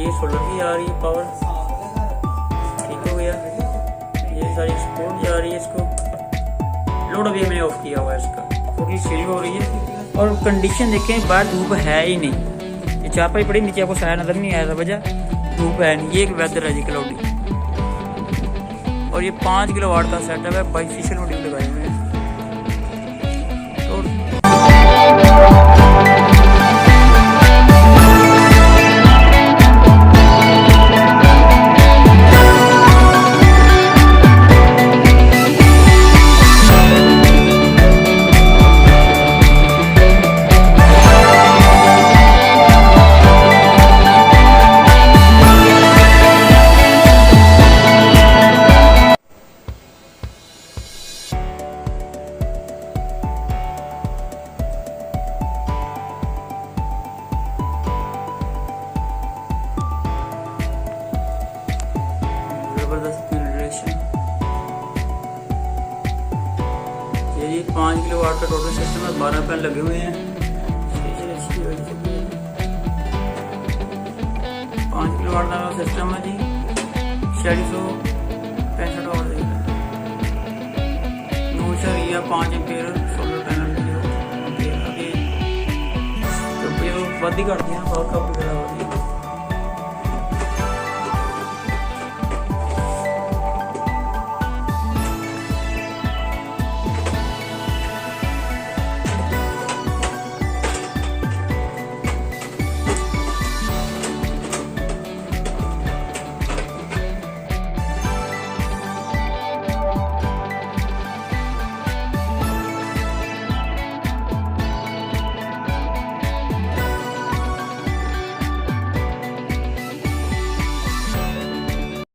ये सोलर की आ रही है पावर, ठीक हो गया। ये सारी सपोर्ट जा रही है इसको। लोड अभी मैंने ऑफ किया हुआ है इसका, टोटली सीलिंग हो रही है। और कंडीशन देखें, बाहर धूप है ही नहीं, ये चारपाई पड़ी नीचे, आपको साया नजर नहीं आया था, वजह धूप है नहीं। ये एक वेदर है जी क्लाउडी। और ये 5 किलोवाट का सेटअप है, बाइफेशियल मॉड्यूल लगाए हुए हैं। जबरदस्त जनरेशन। ये 5 किलोवाट का टोटल सिस्टम है, 12 पैन लगे हुए हैं। 5 किलोवाट का सिस्टम है जी, 4665 वाट देगा। 5 एम्पीयर सोलर पैनल वधी घटती है, पावर कप वगैरह होती है।